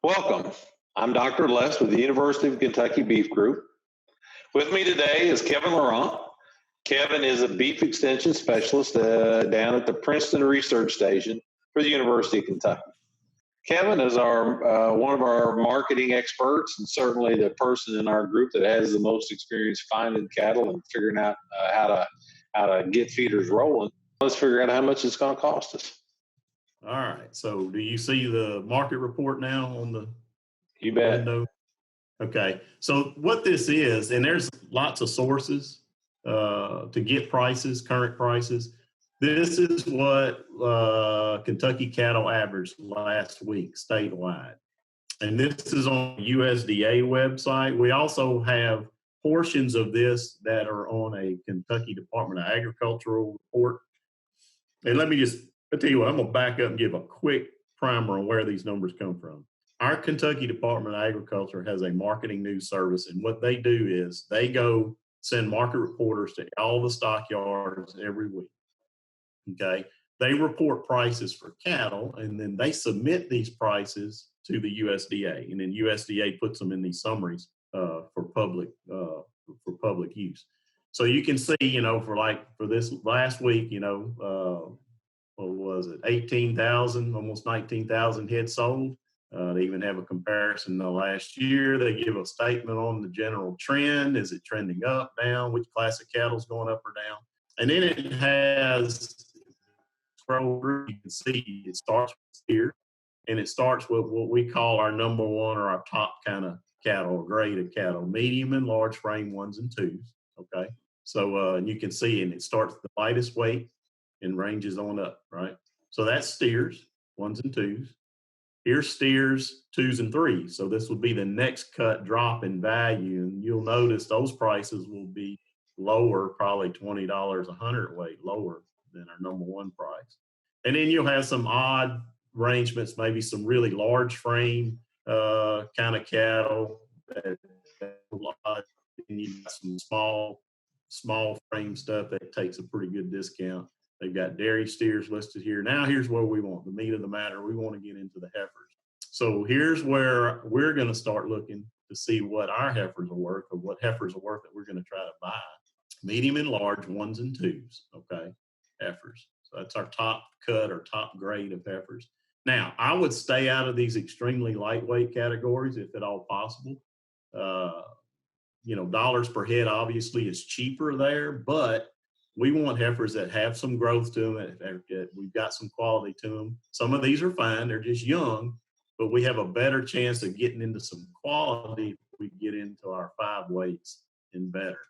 Welcome. I'm Dr. Les with the University of Kentucky Beef Group. With me today is Kevin Laurent. Kevin is a beef extension specialist down at the Princeton Research Station for the University of Kentucky. Kevin is our one of our marketing experts and certainly the person in our group that has the most experience finding cattle and figuring out how to get feeders rolling. Let's figure out how much it's going to cost us. All right. So do you see the market report now on the window? Okay. So what this is, and there's lots of sources to get prices, current prices. This is what Kentucky cattle averaged last week statewide. And this is on the USDA website. We also have portions of this that are on a Kentucky Department of Agricultural report. And I'll tell you what, I'm going to back up and give a quick primer on where these numbers come from. Our Kentucky Department of Agriculture has a marketing news service, and what they do is they go send market reporters to all the stockyards every week. Okay, they report prices for cattle, and then they submit these prices to the USDA, and then USDA puts them in these summaries for public use. So you can see, for this last week, what was it, 18,000, almost 19,000 head sold. They even have a comparison to last year. They give a statement on the general trend. Is it trending up, down? Which class of cattle is going up or down? And then it has, scroll through, you can see it starts with steer, and it starts with what we call our number one or our top kind of cattle, or grade of cattle, medium and large frame ones and twos. Okay. So you can see, and it starts the lightest weight and ranges on up, right? So that's steers, ones and twos. Here's steers, twos and threes. So this will be the next cut drop in value. And you'll notice those prices will be lower, probably $20 a hundredweight lower than our number one price. And then you'll have some odd arrangements, maybe some really large frame kind of cattle. And you got some small frame stuff that takes a pretty good discount. They've got dairy steers listed here. Now here's where we want the meat of the matter. We want to get into the heifers. So here's where we're going to start looking to see what our heifers are worth, or what heifers are worth that we're going to try to buy. Medium and large, ones and twos, okay, heifers. So that's our top cut or top grade of heifers. Now, I would stay out of these extremely lightweight categories if at all possible. Dollars per head obviously is cheaper there, but we want heifers that have some growth to them, that we've got some quality to them. Some of these are fine, they're just young, but we have a better chance of getting into some quality if we get into our 5 weights and better.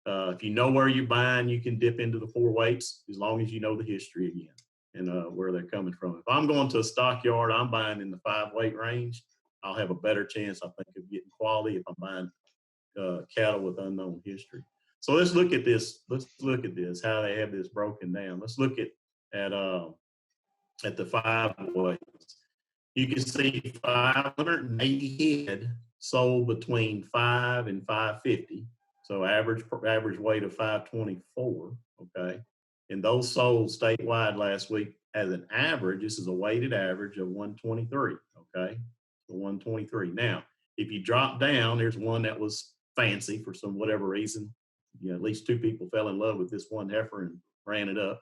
If you know where you're buying, you can dip into the 4 weights as long as you know the history again and where they're coming from. If I'm going to a stockyard, I'm buying in the 5 weight range, I'll have a better chance, I think, of getting quality if I'm buying cattle with unknown history. So let's look at this. Let's look at this, how they have this broken down. Let's look at the 5 weights. You can see 580 head sold between 5 and 550. So average weight of 524. Okay, and those sold statewide last week as an average. This is a weighted average of 123. Okay, so 123. Now, if you drop down, there's one that was fancy for some whatever reason. At least 2 people fell in love with this one heifer and ran it up.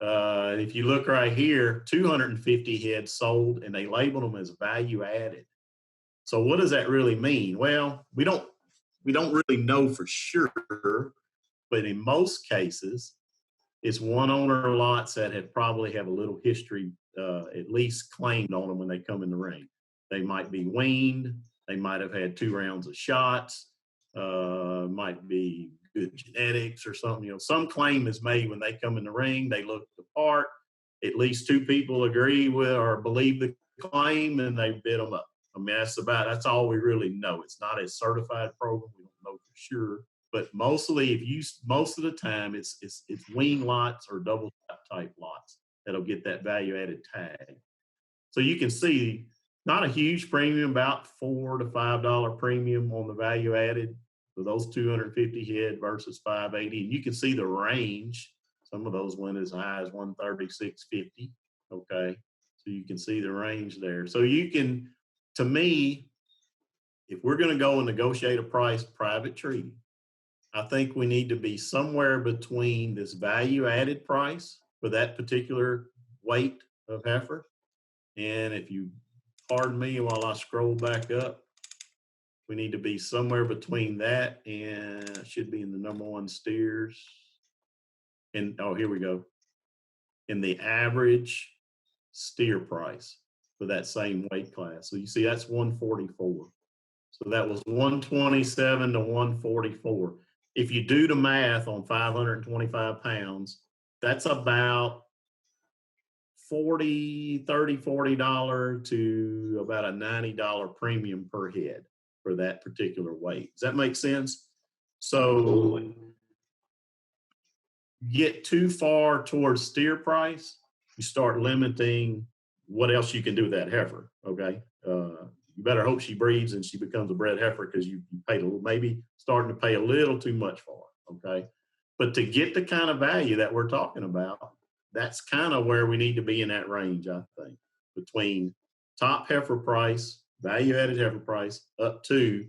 If you look right here, 250 heads sold, and they labeled them as value added. So what does that really mean? Well, we don't really know for sure, but in most cases, it's one owner lots that probably have a little history, at least claimed on them when they come in the ring. They might be weaned. They might have had 2 rounds of shots. Might be good genetics or something. Some claim is made when they come in the ring. They look the part. At least 2 people agree with or believe the claim, and they bid them up. I mean, that's all we really know. It's not a certified program. We don't know for sure. But most of the time, it's wean lots or double type lots that'll get that value added tag. So you can see not a huge premium, about $4 to $5 premium on the value added for those 250 head versus 580. And you can see the range. Some of those went as high as 136.50. Okay, so you can see the range there. So you can to me, if we're going to go and negotiate a price private treaty, I think we need to be somewhere between this value added price for that particular weight of heifer. And if you pardon me while I scroll back up, we need to be somewhere between that and it should be in the number one steers. And oh, here we go. In the average steer price for that same weight class. So you see that's 144. So that was 127 to 144. If you do the math on 525 pounds, that's about $40 to about a $90 premium per head for that particular weight. Does that make sense? So get too far towards steer price, you start limiting what else you can do with that heifer. Okay. You better hope she breeds and she becomes a bred heifer because you paid a little, maybe starting to pay a little too much for her. Okay. But to get the kind of value that we're talking about, that's kind of where we need to be in that range, I think, between top heifer price, value added heifer price, up to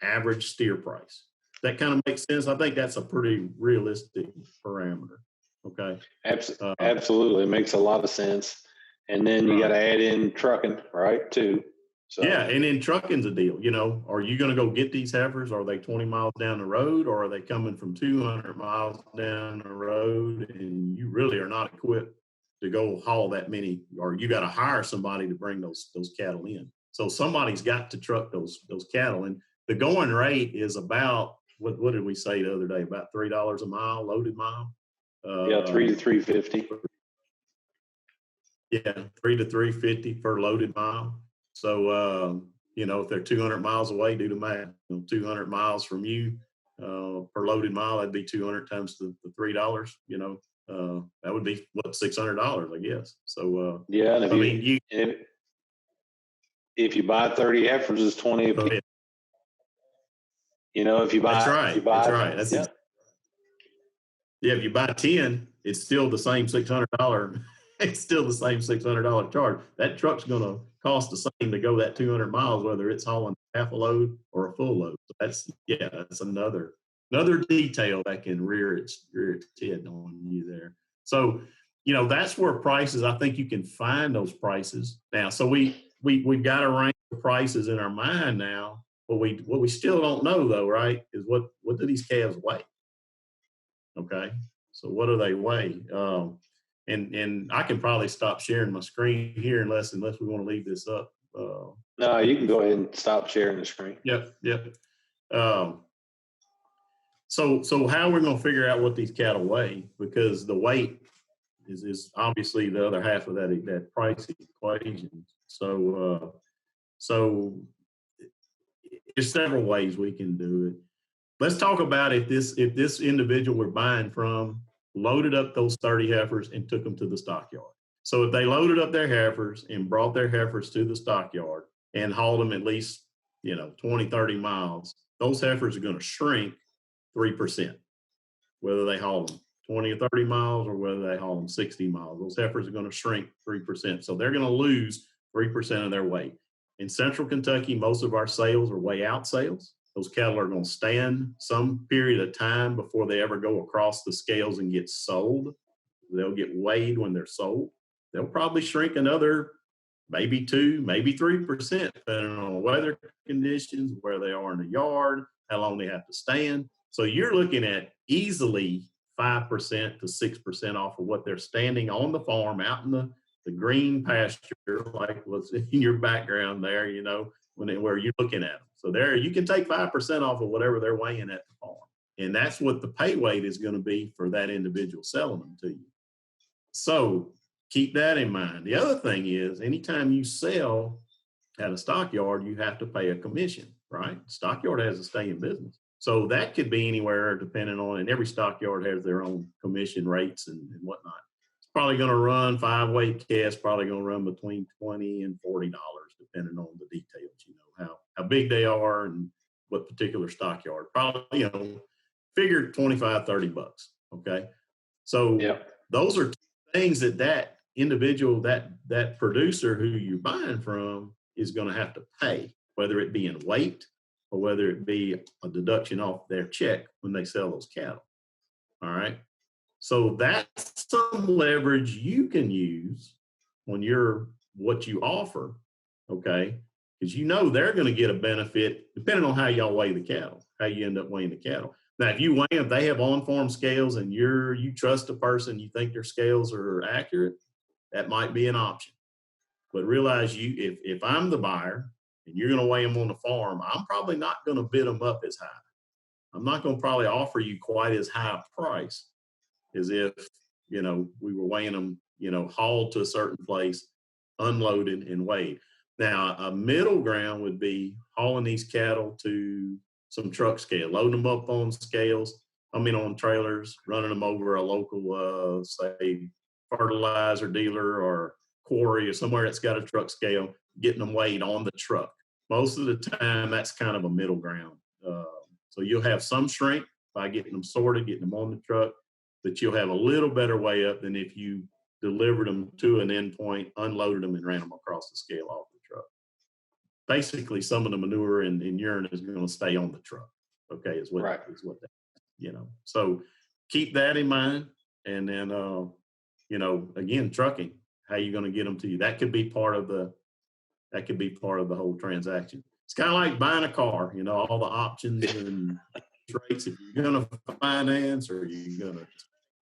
average steer price. That kind of makes sense. I think that's a pretty realistic parameter. Okay. Absolutely. It makes a lot of sense. And then you got to add in trucking, right, too. So. Yeah, and then trucking's a deal. You know, are you going to go get these heifers? Are they 20 miles down the road, or are they coming from 200 miles down the road, and you really are not equipped to go haul that many, or you got to hire somebody to bring those cattle in. So somebody's got to truck those cattle, and the going rate is about what did we say the other day? About $3 a mile, loaded mile. Yeah, $3 to $3.50. Yeah, $3 to $3.50 per loaded mile. So, you know, if they're 200 miles away, do the math. 200 miles from you per loaded mile, that'd be 200 times the $3. You know, that would be what, $600, I guess. So, yeah, and if you buy 30 heifers, it's 20 a piece. You know, if you buy, that's right. That's right. That's yeah. If you buy 10, it's still the same $600. It's still the same $600 charge. That truck's going to cost the same to go that 200 miles, whether it's hauling half a load or a full load. So that's another detail that can rear its head on you there. So, you know, that's where prices, I think you can find those prices now. So we've got a range of prices in our mind now. What we still don't know though, right, is what do these calves weigh? Okay, so what do they weigh? And I can probably stop sharing my screen here unless we want to leave this up. No, you can go ahead and stop sharing the screen. Yep. So how we're going to figure out what these cattle weigh, because the weight is obviously the other half of that price equation. So there's several ways we can do it. Let's talk about if this individual we're buying from loaded up those 30 heifers and took them to the stockyard. So if they loaded up their heifers and brought their heifers to the stockyard and hauled them at least, 20, 30 miles, those heifers are going to shrink 3%, whether they haul them 20 or 30 miles or whether they haul them 60 miles. Those heifers are going to shrink 3%. So they're going to lose 3% of their weight. In Central Kentucky, most of our sales are weigh out sales. Those cattle are going to stand some period of time before they ever go across the scales and get sold. They'll get weighed when they're sold. They'll probably shrink another maybe 2, maybe 3%, depending on weather conditions, where they are in the yard, how long they have to stand. So you're looking at easily 5% to 6% off of what they're standing on the farm out in the green pasture, like what's in your background there, where you're looking at them. So there, you can take 5% off of whatever they're weighing at the farm. And that's what the pay weight is going to be for that individual selling them to you. So keep that in mind. The other thing is, anytime you sell at a stockyard, you have to pay a commission, right? Stockyard has to stay in business. So that could be anywhere depending on, and every stockyard has their own commission rates and whatnot. It's probably going to run 5-weight calves, probably going to run between $20 and $40, depending on the details, how big they are and what particular stockyard. Probably, figure $25, $30. Okay. So those are things that individual, that producer who you're buying from is going to have to pay, whether it be in weight or whether it be a deduction off their check when they sell those cattle. All right. So that's some leverage you can use on what you offer. Okay. Because they're going to get a benefit depending on how y'all weigh the cattle, how you end up weighing the cattle. Now, if you weigh them, they have on-farm scales and you trust a person, you think their scales are accurate, that might be an option. But realize if I'm the buyer and you're going to weigh them on the farm, I'm probably not going to bid them up as high. I'm not going to probably offer you quite as high a price as if, we were weighing them, hauled to a certain place, unloaded and weighed. Now, a middle ground would be hauling these cattle to some truck scale, loading them up on on trailers, running them over a local, say, fertilizer dealer or quarry or somewhere that's got a truck scale, getting them weighed on the truck. Most of the time, that's kind of a middle ground. So you'll have some strength by getting them sorted, getting them on the truck, but you'll have a little better weigh up than if you delivered them to an endpoint, unloaded them, and ran them across the scale off the truck. Basically, some of the manure and urine is going to stay on the truck. Okay, is what that. So keep that in mind, and then again, trucking. How you going to get them to you? That could be part of the whole transaction. It's kind of like buying a car. All the options and rates. If you're going to finance, or you're going to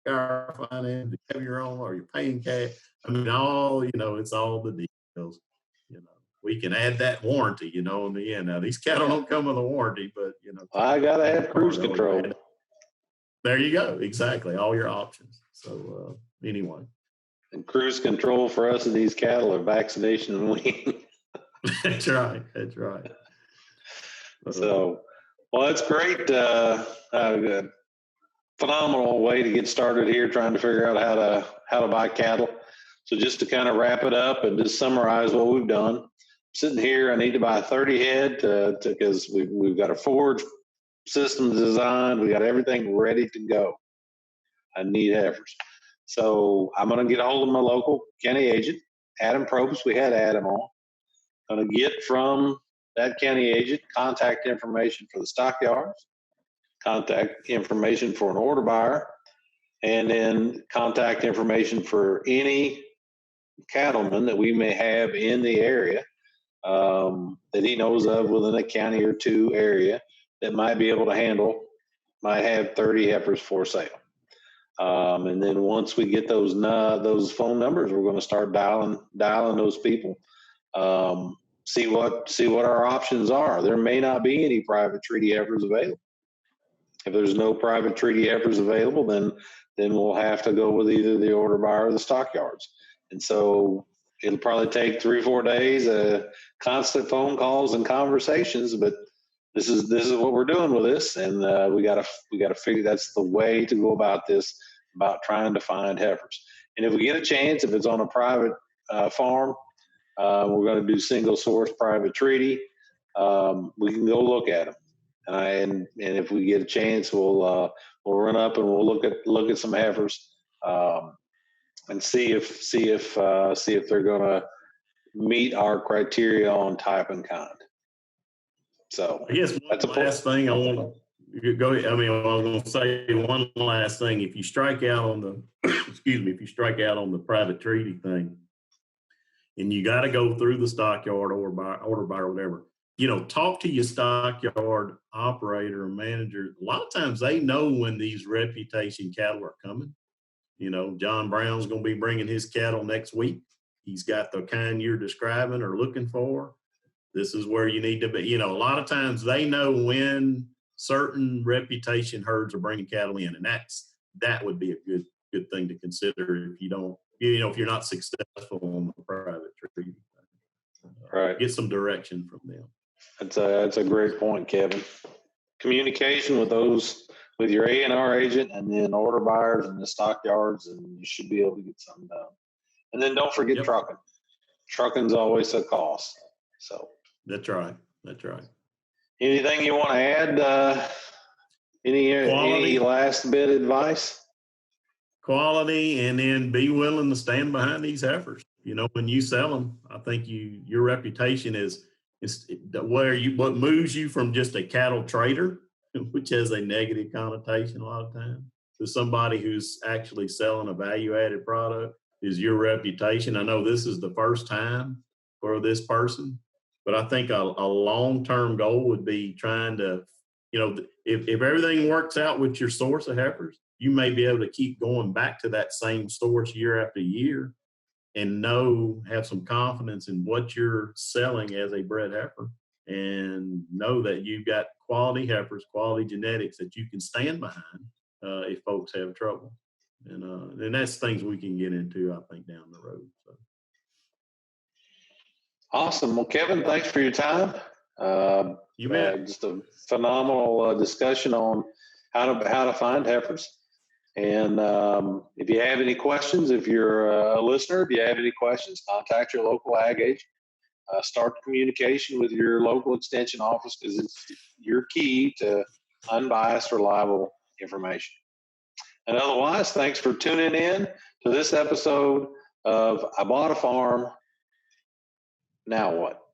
car finance, you have your own, or you're paying cash. It's all the details. We can add that warranty, in the end. Now, these cattle don't come with a warranty, but, I got to have cruise control. There you go. Exactly. All your options. So, anyway. And cruise control for us and these cattle are vaccination and weaning. That's right. So, well, that's great. Phenomenal way to get started here, trying to figure out how to buy cattle. So just to kind of wrap it up and just summarize what we've done. Sitting here, I need to buy 30 head because we've got a forage system designed. We got everything ready to go. I need heifers. So I'm going to get a hold of my local county agent, Adam Probst. We had Adam on. Going to get from that county agent contact information for the stockyards, contact information for an order buyer, and then contact information for any cattlemen that we may have in the area that he knows of within a county or two area that might be able to might have 30 heifers for sale. And then once we get those phone numbers, we're going to start dialing those people. See what our options are. There may not be any private treaty heifers available. If there's no private treaty heifers available, then we'll have to go with either the order buyer or the stockyards. And so it'll probably take 3-4 days, constant phone calls and conversations. But this is what we're doing with this, and we gotta figure that's the way to go about this, about trying to find heifers. And if we get a chance, if it's on a private farm, we're going to do single source private treaty. We can go look at them. And if we get a chance, we'll run up and we'll look at some heifers and see if they're going to meet our criteria on type and kind. So I guess last thing I want to go. I was going to say one last thing. If you strike out on the private treaty thing, and you got to go through the stockyard order buyer, whatever. Talk to your stockyard operator or manager. A lot of times they know when these reputation cattle are coming. John Brown's going to be bringing his cattle next week. He's got the kind you're describing or looking for. This is where you need to be. A lot of times they know when certain reputation herds are bringing cattle in, and that would be a good thing to consider if you don't, if you're not successful on the private treaty. Right. Get some direction from them. That's a great point, Kevin. Communication with your A&R agent, and then order buyers and the stockyards, and you should be able to get something done. And then don't forget trucking. Trucking's always a cost. So that's right. Anything you want to add? Any last bit of advice? Quality, and then be willing to stand behind these heifers. when you sell them, I think your reputation is what moves you from just a cattle trader, which has a negative connotation a lot of times, to somebody who's actually selling a value-added product is your reputation. I know this is the first time for this person, but I think a long-term goal would be trying to, if everything works out with your source of heifers, you may be able to keep going back to that same source year after year and have some confidence in what you're selling as a bred heifer, and know that you've got quality heifers, quality genetics that you can stand behind if folks have trouble. And that's things we can get into, I think, down the road. So. Awesome. Well, Kevin, thanks for your time. You bet. Just a phenomenal discussion on how to find heifers. And if you have any questions, if you're a listener, if you have any questions, contact your local ag agent. Start communication with your local extension office, because it's your key to unbiased, reliable information. And otherwise, thanks for tuning in to this episode of I Bought a Farm. Now what?